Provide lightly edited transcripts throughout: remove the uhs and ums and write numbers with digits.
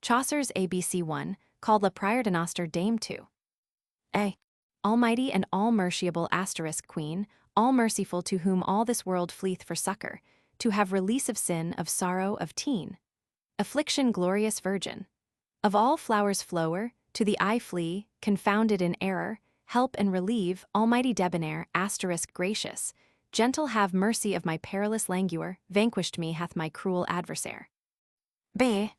Chaucer's ABC 1, called La Priere de Nostre Dame 2. A. Almighty and all-merciable Queen, all-merciful to whom all this world fleeth for succor, to have release of sin, of sorrow, of teen. Affliction glorious Virgin. Of all flowers flower, to the eye flee, confounded in error, help and relieve, almighty debonair, gracious, gentle have mercy of my perilous languor, vanquished me hath my cruel adversaire. B.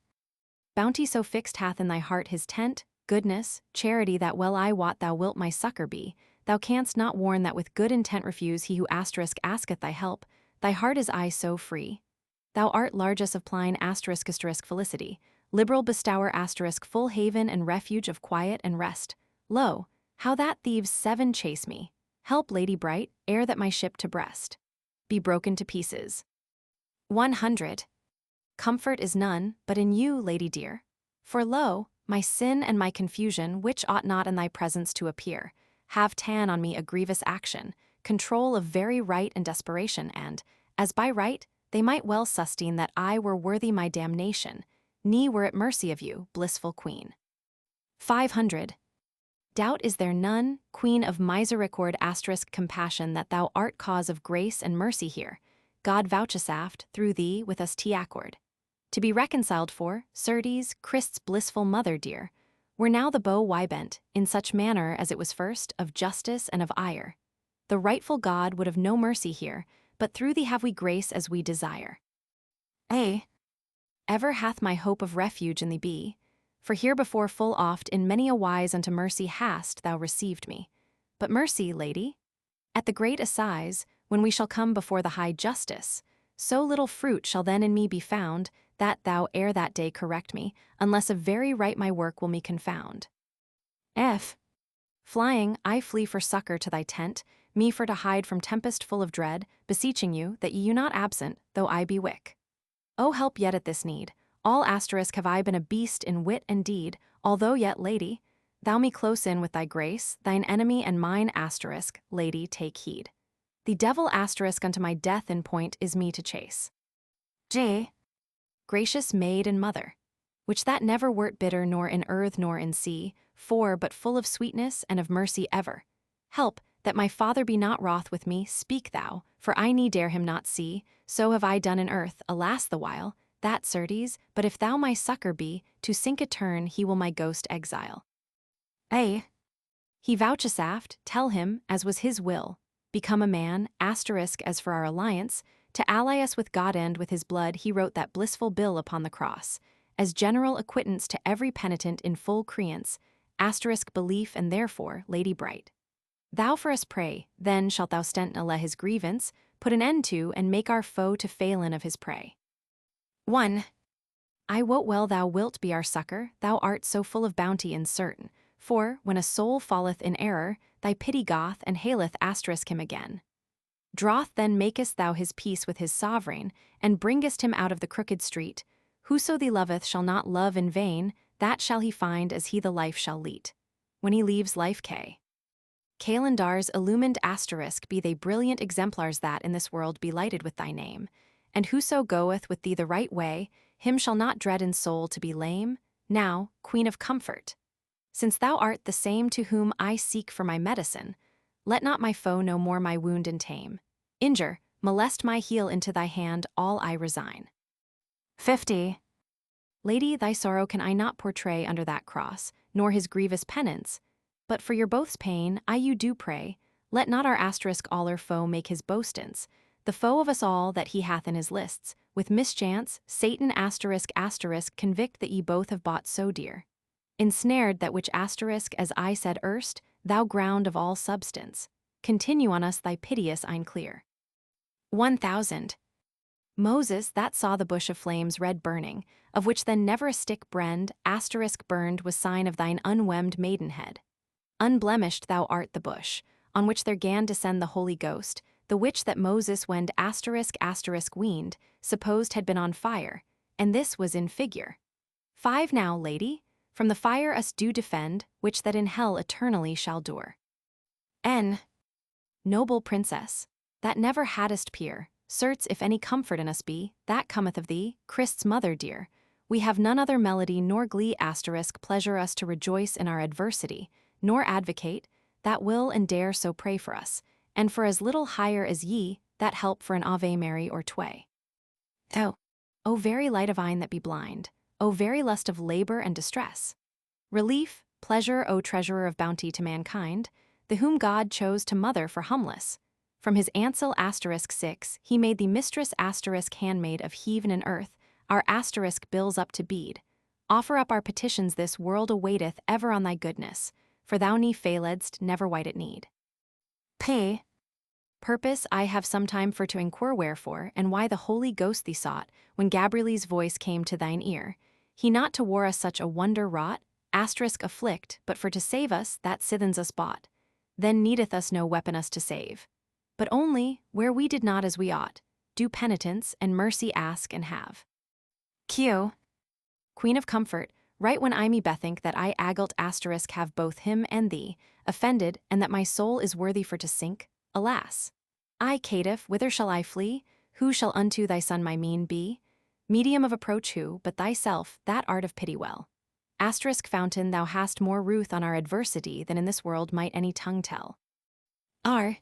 Bounty so fixed hath in thy heart his tent, goodness, charity that well I wot thou wilt my succor be, thou canst not warn that with good intent refuse he who asketh thy help, thy heart is I so free. Thou art largess of pline felicity, liberal bestower full haven and refuge of quiet and rest. Lo, how that thieves 7 chase me. Help, Lady Bright, ere that my ship to Brest be broken to pieces. 100. Comfort is none, but in you, lady dear. For lo, my sin and my confusion, which ought not in thy presence to appear, have ta'en on me a grievous action, control of very right and desperation, and, as by right, they might well sustain that I were worthy my damnation, ne were at mercy of you, blissful queen. 500. Doubt is there none, queen of misericord compassion, that thou art cause of grace and mercy here, God vouchsafed, through thee, with us accord. To be reconciled for, certes, Christ's blissful mother dear, were now the bow bent, in such manner as it was first, of justice and of ire. The rightful God would have no mercy here, but through thee have we grace as we desire. A. Ever hath my hope of refuge in thee be, for here before full oft in many a wise unto mercy hast thou received me. But mercy, lady? At the great assize, when we shall come before the high justice, so little fruit shall then in me be found, that thou ere that day correct me, unless of very right my work will me confound. F. Flying, I flee for succor to thy tent, me for to hide from tempest full of dread, beseeching you, that ye not absent, though I be wick. O help yet at this need, all have I been a beast in wit and deed, although yet, lady, thou me close in with thy grace, thine enemy and mine lady, take heed. The devil unto my death in point is me to chase. J. Gracious maid and mother, which that never wert bitter nor in earth nor in sea, for but full of sweetness and of mercy ever. Help, that my father be not wroth with me, speak thou, for I ne dare him not see, so have I done in earth, alas the while, that certes, but if thou my succor be, to sink etern he will my ghost exile. A. He vouchsafed, tell him, as was his will, become a man, as for our alliance, to ally us with God, and with his blood he wrote that blissful bill upon the cross, as general acquittance to every penitent in full creance, belief, and therefore, Lady Bright. Thou for us pray, then shalt thou stent allay his grievance, put an end to, and make our foe to failin of his prey. 1. I wot well thou wilt be our succor, thou art so full of bounty and certain, for, when a soul falleth in error, thy pity goth and haileth him again. Droth then makest thou his peace with his sovereign, and bringest him out of the crooked street. Whoso thee loveth shall not love in vain, that shall he find as he the life shall lead. When he leaves life Calendars illumined be they brilliant exemplars that in this world be lighted with thy name, and whoso goeth with thee the right way, him shall not dread in soul to be lame. Now, Queen of Comfort, since thou art the same to whom I seek for my medicine, let not my foe no more my wound and tame. Injure, molest my heel into thy hand, all I resign. 50. Lady, thy sorrow can I not portray under that cross, nor his grievous penance, but for your both's pain, I you do pray, let not our aller foe make his boastance, the foe of us all that he hath in his lists, with mischance, Satan convict that ye both have bought so dear. Ensnared that which as I said erst, thou ground of all substance, continue on us thy piteous ein clear. 1000. Moses that saw the bush of flames red burning, of which then never a stick burned was sign of thine unwemmed maidenhead. Unblemished thou art the bush, on which there gan descend the Holy Ghost, the which that Moses wend weaned, supposed had been on fire, and this was in figure. 5 Now, lady, from the fire us do defend, which that in hell eternally shall dure. N. Noble princess, that never haddest peer, certes if any comfort in us be, that cometh of thee, Christ's mother dear, We have none other melody nor glee asterisk pleasure us to rejoice in our adversity, nor advocate, that will and dare so pray for us, and for as little higher as ye, that help for an Ave Mary or tway. O very light of eyne that be blind, O very lust of labor and distress! Relief, pleasure, O treasurer of bounty to mankind, the whom God chose to mother for humbless. From his Ansel asterisk 6, he made the mistress asterisk handmaid of heaven and earth, our asterisk bills up to bead. Offer up our petitions this world awaiteth ever on thy goodness, for thou ne failedst never white at need. P. Purpose I have some time for to inquire wherefore, and why the Holy Ghost thee sought, when Gabriel's voice came to thine ear. He not to war us such a wonder wrought, asterisk afflict, but for to save us, that sithens us bought. Then needeth us no weapon us to save. But only, where we did not as we ought, do penitence and mercy ask and have. Q. Queen of comfort, right when I me bethink that I agalt asterisk have both him and thee, offended, and that my soul is worthy for to sink, alas! I caitiff, whither shall I flee? Who shall unto thy son my mean be? Medium of approach who, but thyself, that art of pity well. Asterisk fountain thou hast more ruth on our adversity than in this world might any tongue tell. R.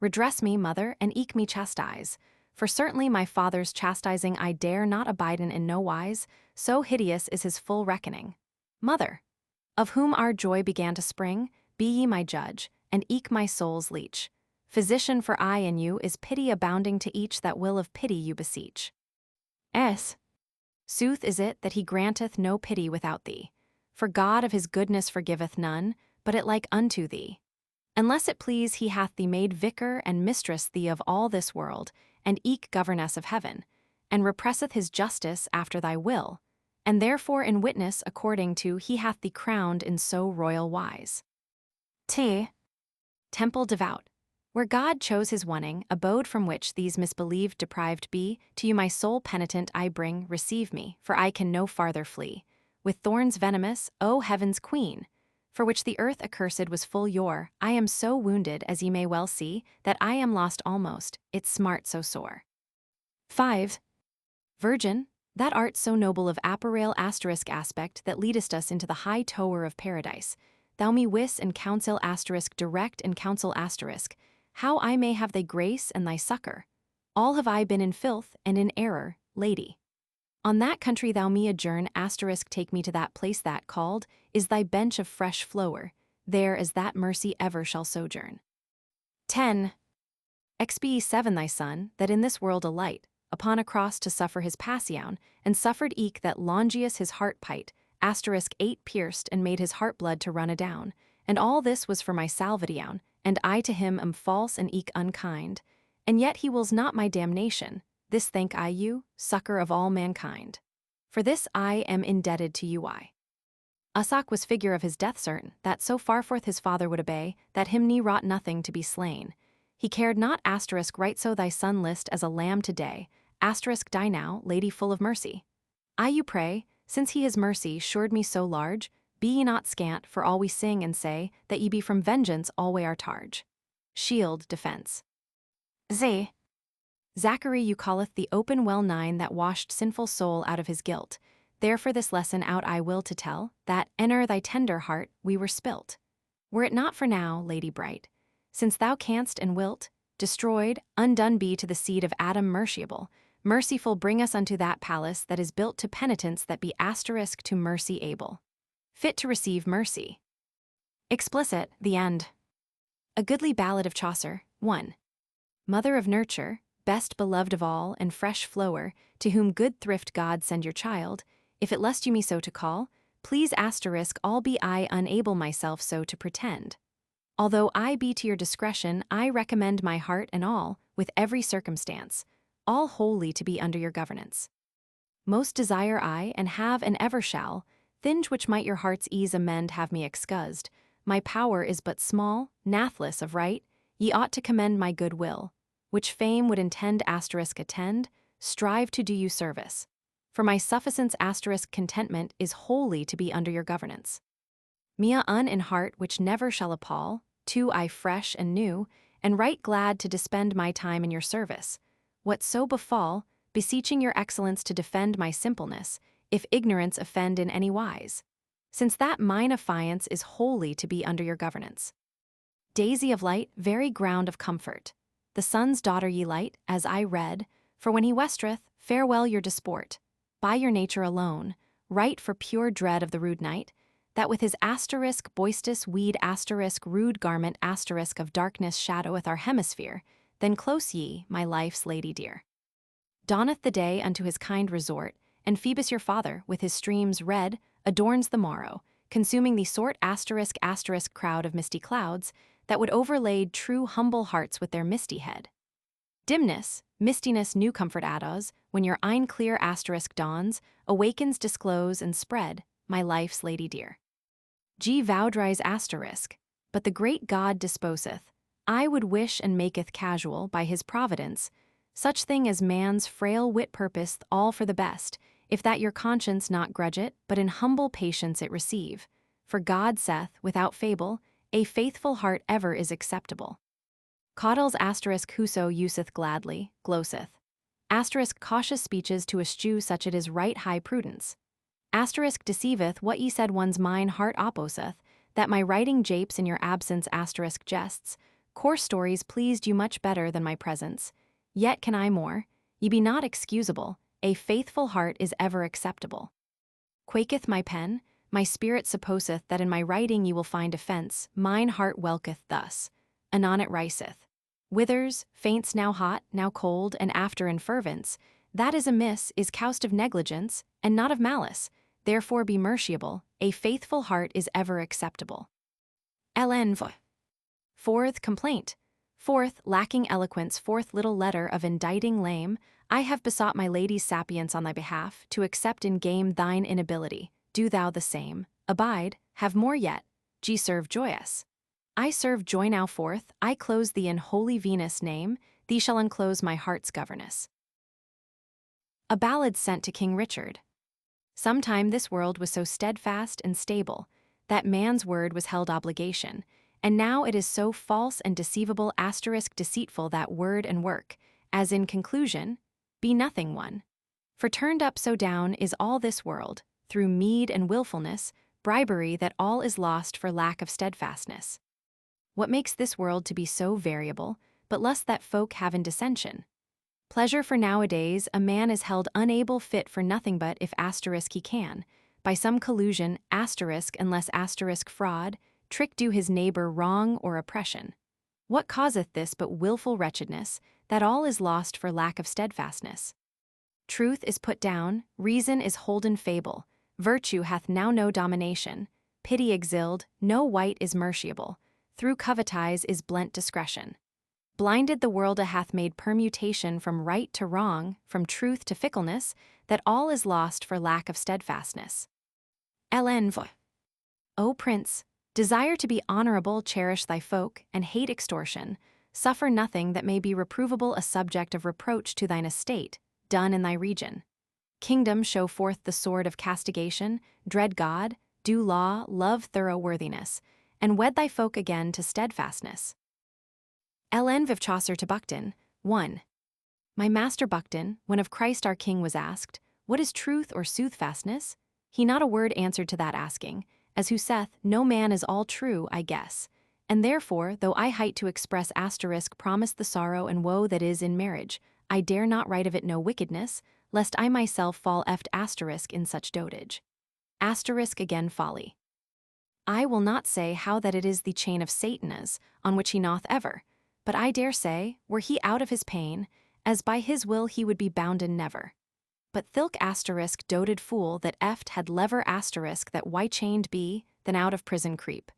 Redress me, mother, and eke me chastise, for certainly my father's chastising I dare not abide in no wise, so hideous is his full reckoning. Mother, of whom our joy began to spring, be ye my judge, and eke my soul's leech. Physician for I and you is pity abounding to each that will of pity you beseech. S. Sooth is it that he granteth no pity without thee, for God of his goodness forgiveth none, but it like unto thee. Unless it please he hath thee made vicar and mistress thee of all this world, and eke governess of heaven, and represseth his justice after thy will, and therefore in witness according to he hath thee crowned in so royal wise. T. Temple devout, where God chose his wonning, abode from which these misbelieved deprived be, to you my soul penitent I bring, receive me, for I can no farther flee. With thorns venomous, O heaven's queen! For which the earth accursed was full yore, I am so wounded as ye may well see, that I am lost almost, it smart so sore. 5. Virgin, that art so noble of apparel asterisk aspect that leadest us into the high tower of paradise, thou me wis and counsel asterisk direct and counsel asterisk, how I may have thy grace and thy succor. All have I been in filth and in error, lady. On that country thou me adjourn asterisk take me to that place that called is thy bench of fresh flower, there as that mercy ever shall sojourn. 10. Expe 7 thy son, that in this world alight, upon a cross to suffer his passion, and suffered eke that Longius his heart pite, asterisk 8 pierced and made his heart blood to run adown, and all this was for my salvation, and I to him am false and eke unkind, and yet he wills not my damnation. This thank I you, succor of all mankind. For this I am indebted to you. Usoc was figure of his death certain, that so far forth his father would obey, that him ne wrought nothing to be slain. He cared not asterisk right so thy son list as a lamb today, asterisk die now, lady full of mercy. I you pray, since he his mercy shewed me so large, be ye not scant for all we sing and say, that ye be from vengeance alway our targe. Shield defense. Z. Zachary you calleth the open well nine that washed sinful soul out of his guilt. Therefore this lesson out I will to tell, that, enter thy tender heart, we were spilt. Were it not for now, lady bright, since thou canst and wilt, destroyed, undone be to the seed of Adam merciable, merciful bring us unto that palace that is built to penitence that be asterisk to mercy able. Fit to receive mercy. Explicit, the end. A goodly ballad of Chaucer, 1. Mother of nurture, best beloved of all and fresh flower, to whom good thrift God send your child, if it lust you me so to call, please asterisk all be I unable myself so to pretend. Although I be to your discretion, I recommend my heart and all, with every circumstance, all wholly to be under your governance. Most desire I, and have and ever shall, things which might your heart's ease amend have me excused, my power is but small, nathless of right, ye ought to commend my good will, which fame would intend asterisk attend, strive to do you service. For my sufficience asterisk contentment is wholly to be under your governance. Mea un in heart which never shall appall, too I fresh and new, and right glad to dispend my time in your service. What so befall, beseeching your excellence to defend my simpleness, if ignorance offend in any wise. Since that mine affiance is wholly to be under your governance. Daisy of light, very ground of comfort. The sun's daughter ye light, as I read, for when he westereth, farewell your disport. By your nature alone, right for pure dread of the rude knight, that with his asterisk boistous weed asterisk rude garment asterisk of darkness shadoweth our hemisphere, then close ye, my life's lady dear. Dawneth the day unto his kind resort, and Phoebus your father, with his streams red, adorns the morrow, consuming the sort asterisk asterisk crowd of misty clouds, that would overlade true humble hearts with their misty head. Dimness, mistiness new comfort addos, when your eyne clear asterisk dawns, awakens disclose and spread, my life's lady dear. G. Vaudrey's asterisk, but the great God disposeth, I would wish and maketh casual by his providence, such thing as man's frail wit purposeth all for the best, if that your conscience not grudge it, but in humble patience it receive. For God saith, without fable, a faithful heart ever is acceptable. Caudle's asterisk whoso useth gladly, gloseth. Asterisk cautious speeches to eschew such it is right high prudence. Asterisk deceiveth what ye said one's mine heart opposeth, that my writing japes in your absence asterisk jests, coarse stories pleased you much better than my presence. Yet can I more, ye be not excusable, a faithful heart is ever acceptable. Quaketh my pen, my spirit supposeth that in my writing ye will find offence, mine heart welketh thus. Anon it riseth. Withers, faints now hot, now cold, and after in fervence, that is amiss is caused of negligence, and not of malice, therefore be merciable, a faithful heart is ever acceptable. Ln. Fourth complaint. Fourth, lacking eloquence, fourth little letter of indicting lame, I have besought my lady's sapience on thy behalf, to accept in game thine inability, do thou the same, abide, have more yet, G serve joyous. I serve joy now forth, I close thee in holy Venus' name, thee shall unclose my heart's governess. A ballad sent to King Richard. Sometime this world was so steadfast and stable, that man's word was held obligation, and now it is so false and deceivable asterisk deceitful that word and work, as in conclusion, be nothing one. For turned up so down is all this world, through meed and willfulness, bribery that all is lost for lack of steadfastness. What makes this world to be so variable, but lust that folk have in dissension? Pleasure for nowadays a man is held unable fit for nothing but if asterisk he can, by some collusion asterisk unless asterisk fraud, trick do his neighbor wrong or oppression. What causeth this but willful wretchedness, that all is lost for lack of steadfastness? Truth is put down, reason is holden fable, virtue hath now no domination, pity exiled, no wight is merciable, through covetise is blent discretion. Blinded the world hath made permutation from right to wrong, from truth to fickleness, that all is lost for lack of steadfastness. Ln. O Prince, desire to be honorable, cherish thy folk, and hate extortion, suffer nothing that may be reprovable a subject of reproach to thine estate, done in thy region. Kingdom show forth the sword of castigation, dread God, do law, love thorough worthiness, and wed thy folk again to steadfastness. Ln. of Chaucer to Bukton, 1. My master Bukton, when of Christ our King was asked, what is truth or soothfastness? He not a word answered to that asking, as who saith, no man is all true, I guess. And therefore, though I height to express asterisk promise the sorrow and woe that is in marriage, I dare not write of it no wickedness, lest I myself fall eft asterisk in such dotage. Asterisk again folly. I will not say how that it is the chain of Satan is, on which he gnaweth ever, but I dare say, were he out of his pain, as by his will he would be bounden never. But thilk asterisk doted fool that eft had lever asterisk that why chained be, than out of prison creep.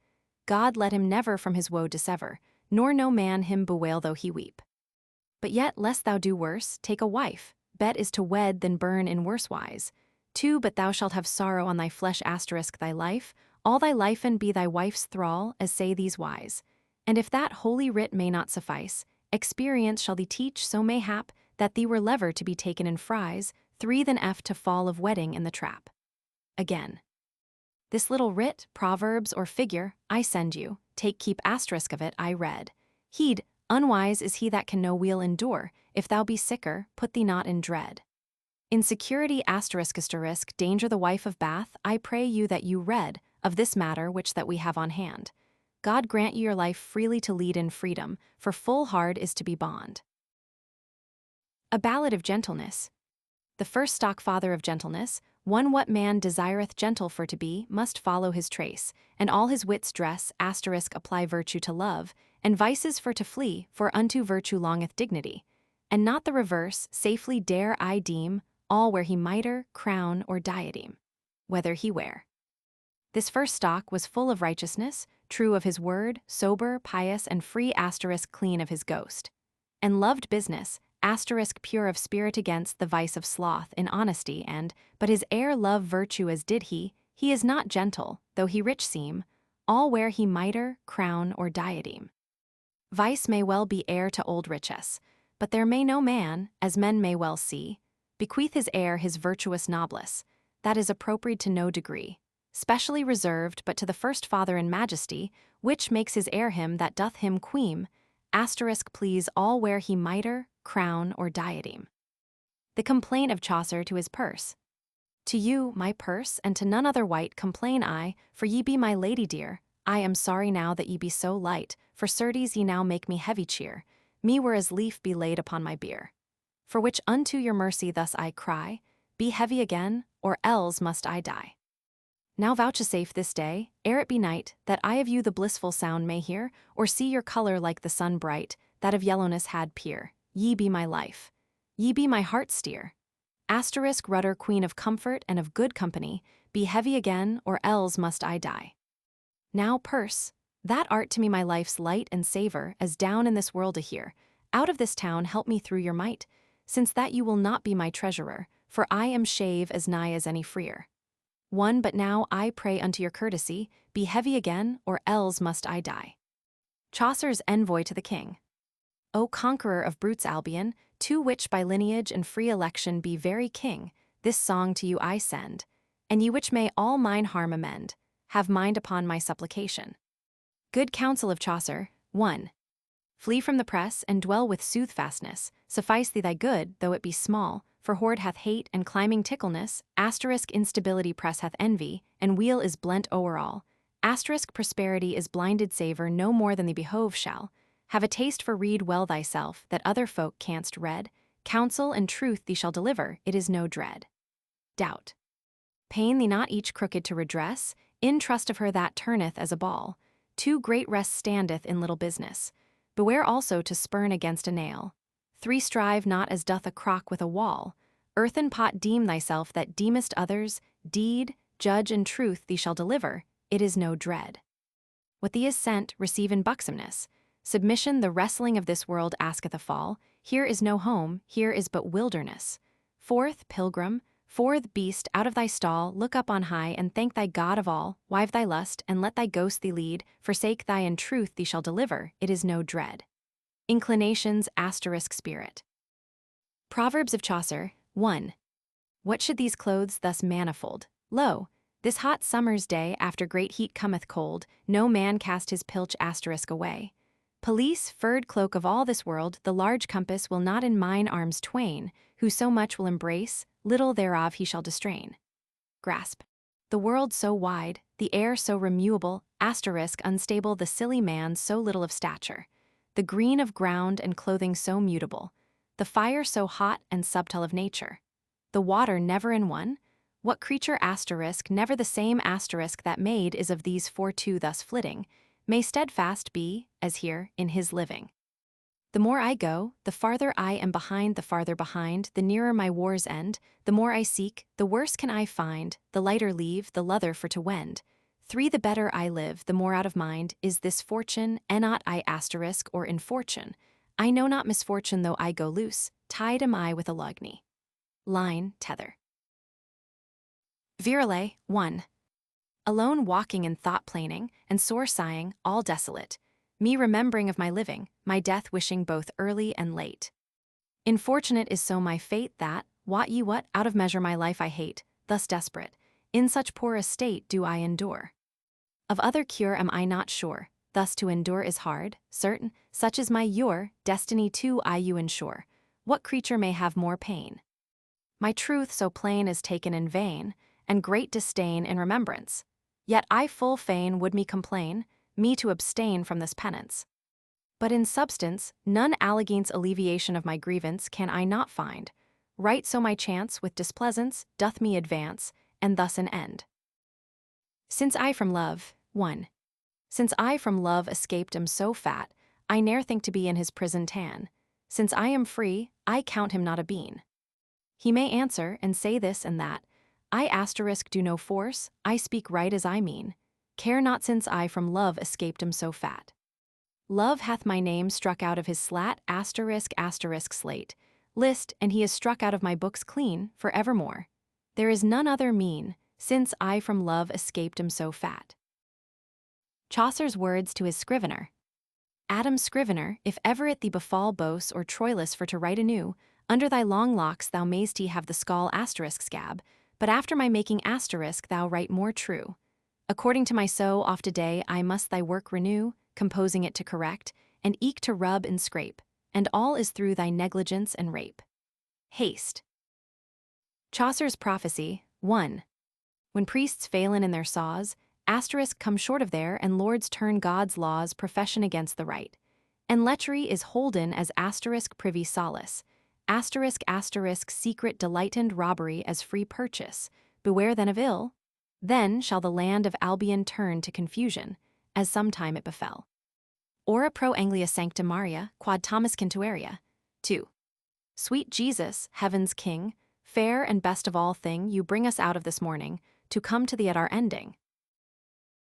God let him never from his woe dissever, nor no man him bewail though he weep. But yet lest thou do worse, take a wife, bet is to wed than burn in worse wise. 2. But thou shalt have sorrow on thy flesh asterisk thy life, all thy life and be thy wife's thrall, as say these wise. And if that holy writ may not suffice, experience shall thee teach so mayhap, that thee were lever to be taken in fries, 3 than eft to fall of wedding in the trap. Again. This little writ, proverbs, or figure, I send you, take keep asterisk of it, I read. Heed, unwise is he that can no weal endure, if thou be sicker, put thee not in dread. In security ***, danger the wife of Bath, I pray you that you read of this matter which that we have on hand. God grant you your life freely to lead in freedom, for full hard is to be bond. A Ballad of Gentleness. The first stock father of gentleness, one what man desireth gentle for to be, must follow his trace, and all his wits dress ** apply virtue to love, and vices for to flee, for unto virtue longeth dignity. And not the reverse, safely dare I deem, all where he mitre, crown, or diadem, whether he wear. This first stock was full of righteousness, true of his word, sober, pious, and free * clean of his ghost. And loved business, * pure of spirit against the vice of sloth in honesty and, but his heir love virtue as did he is not gentle, though he rich seem, all where he mitre, crown, or diadem. Vice may well be heir to old riches, but there may no man, as men may well see, bequeath his heir his virtuous noblesse, that is appropriate to no degree, specially reserved but to the first father in majesty, which makes his heir him that doth him queem, * please all where he mitre, crown, or diadem. The complaint of Chaucer to his purse. To you, my purse, and to none other wight complain I, for ye be my lady dear. I am sorry now that ye be so light, for certes ye now make me heavy cheer. Me were as lief be laid upon my bier. For which unto your mercy thus I cry, be heavy again, or else must I die. Now vouchsafe this day, ere it be night, that I of you the blissful sound may hear, or see your colour like the sun bright, that of yellowness had peer. Ye be my life. Ye be my heart steer. * rudder queen of comfort and of good company, be heavy again, or else must I die. Now, purse, that art to me my life's light and savour, as down in this world a here, out of this town help me through your might, since that you will not be my treasurer, for I am shave as nigh as any Friar. One but now I pray unto your courtesy, be heavy again, or else must I die. Chaucer's envoy to the king. O conqueror of brutes Albion, to which by lineage and free election be very king, this song to you I send, and ye which may all mine harm amend, have mind upon my supplication. Good counsel of Chaucer, 1. Flee from the press, and dwell with soothfastness, suffice thee thy good, though it be small, for hoard hath hate and climbing tickleness, * instability press hath envy, and weal is blent o'er all, * prosperity is blinded savour no more than thee behove shall, have a taste for read well thyself, that other folk canst read, counsel and truth thee shall deliver, it is no dread. Doubt. Pain thee not each crooked to redress, in trust of her that turneth as a ball, too great rest standeth in little business, beware also to spurn against a nail. 3 Strive not as doth a crock with a wall, earthen pot deem thyself that deemest others, deed, judge and truth thee shall deliver, it is no dread. What thee is sent, receive in buxomness. Submission the wrestling of this world asketh a fall, here is no home, here is but wilderness. 4th Pilgrim, 4th Beast out of thy stall, look up on high and thank thy God of all, wive thy lust, and let thy ghost thee lead, forsake thy and truth thee shall deliver, it is no dread. Inclinations * spirit. Proverbs of Chaucer, 1. What should these clothes thus manifold? Lo, this hot summer's day after great heat cometh cold, no man cast his pilch * away. Police, furred cloak of all this world, the large compass will not in mine arms twain, who so much will embrace, little thereof he shall distrain. Grasp. The world so wide, the air so remuable, * unstable the silly man so little of stature, the green of ground and clothing so mutable, the fire so hot and subtle of nature, the water never in one, what creature * never the same * that made is of these 4 two thus flitting, may steadfast be, as here, in his living. The more I go, the farther I am behind, the farther behind, the nearer my war's end, the more I seek, the worse can I find, the lighter leave, the luther for to wend. 3 The better I live, the more out of mind, is this fortune, not I * or infortune. I know not misfortune though I go loose, tied am I with a lugney. Line, tether. Virelay, 1. Alone walking in thought planing, and sore sighing, all desolate, me remembering of my living, my death wishing both early and late. Infortunate is so my fate that, wot ye what, out of measure my life I hate, thus desperate, in such poor estate do I endure. Of other cure am I not sure, thus to endure is hard, certain, such is my your destiny too I you ensure. What creature may have more pain? My truth so plain is taken in vain, and great disdain in remembrance. Yet I full fain would me complain, me to abstain from this penance. But in substance, none allegainst alleviation of my grievance can I not find. Right so my chance with displeasance doth me advance, and thus an end. Since I from love, 1. Since I from love escaped am so fat, I ne'er think to be in his prison tan. Since I am free, I count him not a bean. He may answer, and say this and that. I asterisk do no force, I speak right as I mean. Care not since I from love escaped am so fat. Love hath my name struck out of his slat asterisk asterisk slate. List, and he is struck out of my books clean, for evermore. There is none other mean, since I from love escaped am so fat. Chaucer's words to his Scrivener. Adam Scrivener, if ever it thee befall Bose or Troilus for to write anew, under thy long locks thou mayst have the skull asterisk scab, but after my making asterisk thou write more true. According to my so oft a day I must thy work renew, composing it to correct, and eke to rub and scrape, and all is through thy negligence and rape. Haste. Chaucer's prophecy, 1. When priests failin in their saws, asterisk come short of there, and lords turn God's laws profession against the right. And lechery is holden as asterisk privy solace, asterisk asterisk secret delightened robbery as free purchase. Beware then of ill. Then shall the land of Albion turn to confusion, as sometime it befell. Ora pro Anglia sancta Maria, quod Thomas Cantuaria. 2. Sweet Jesus, heaven's King, fair and best of all thing, you bring us out of this morning, to come to thee at our ending.